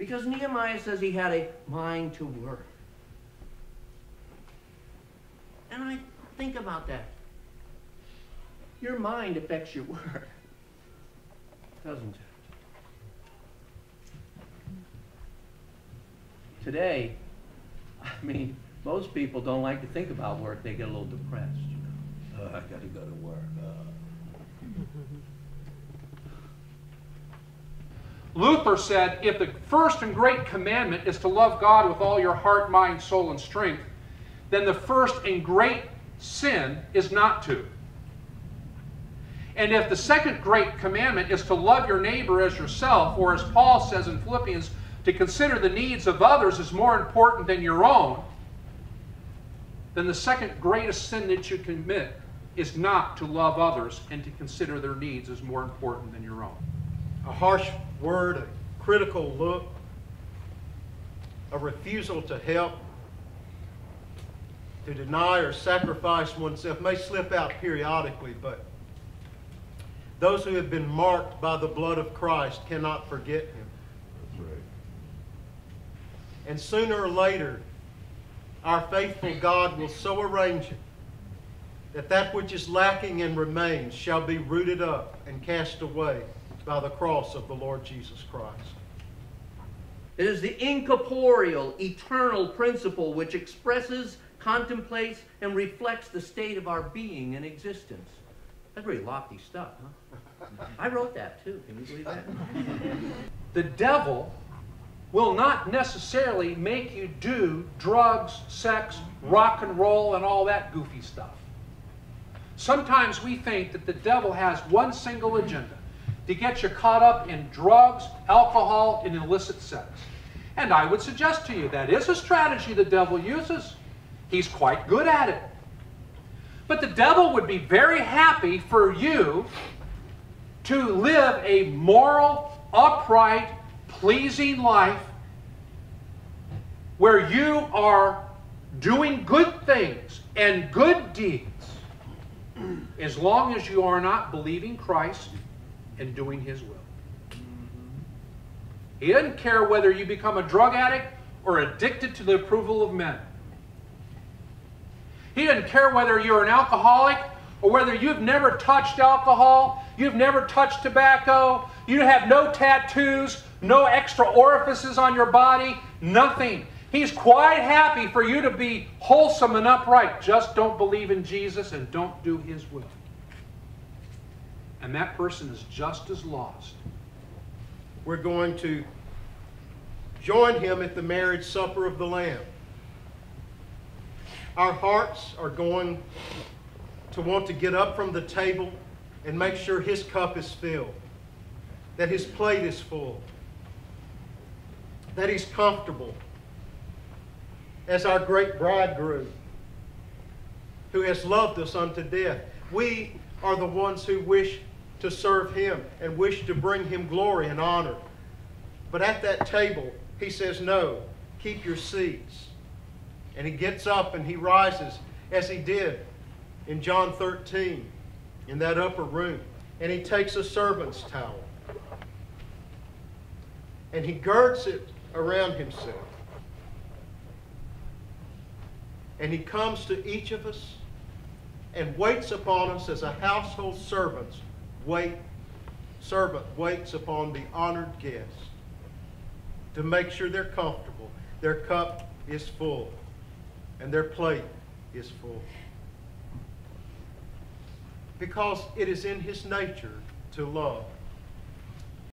Because Nehemiah says he had a mind to work. And I think about that. Your mind affects your work, doesn't it? Today, I mean, most people don't like to think about work. They get a little depressed. You know? I got to go to work. Luther said, if the first and great commandment is to love God with all your heart, mind, soul, and strength, then the first and great sin is not to. And if the second great commandment is to love your neighbor as yourself, or as Paul says in Philippians, to consider the needs of others as more important than your own, then the second greatest sin that you commit is not to love others and to consider their needs as more important than your own. A harsh word, a critical look, a refusal to help, to deny or sacrifice oneself may slip out periodically, but those who have been marked by the blood of Christ cannot forget him. That's right. And sooner or later, our faithful God will so arrange it that that which is lacking and remains shall be rooted up and cast away by the cross of the Lord Jesus Christ. It is the incorporeal, eternal principle which expresses, contemplates, and reflects the state of our being and existence. That's pretty lofty stuff, huh? I wrote that too. Can you believe that? The devil will not necessarily make you do drugs, sex, rock and roll, and all that goofy stuff. Sometimes we think that the devil has one single agenda: to get you caught up in drugs, alcohol, and illicit sex. And I would suggest to you that is a strategy the devil uses. He's quite good at it. But the devil would be very happy for you to live a moral, upright, pleasing life where you are doing good things and good deeds, as long as you are not believing Christ and doing his will. He doesn't care whether you become a drug addict or addicted to the approval of men. He doesn't care whether you're an alcoholic or whether you've never touched alcohol, you've never touched tobacco, you have no tattoos, no extra orifices on your body, nothing. He's quite happy for you to be wholesome and upright. Just don't believe in Jesus and don't do his will. And that person is just as lost. We're going to join him at the marriage supper of the Lamb. Our hearts are going to want to get up from the table and make sure his cup is filled, that his plate is full, that he's comfortable as our great bridegroom who has loved us unto death. We are the ones who wish to serve him and wish to bring him glory and honor. But at that table, he says, no, keep your seats. And he gets up and he rises as he did in John 13 in that upper room. And he takes a servant's towel and he girds it around himself. And he comes to each of us and waits upon us as a household servant waits upon the honored guest to make sure they're comfortable, their cup is full, and their plate is full. Because it is in his nature to love.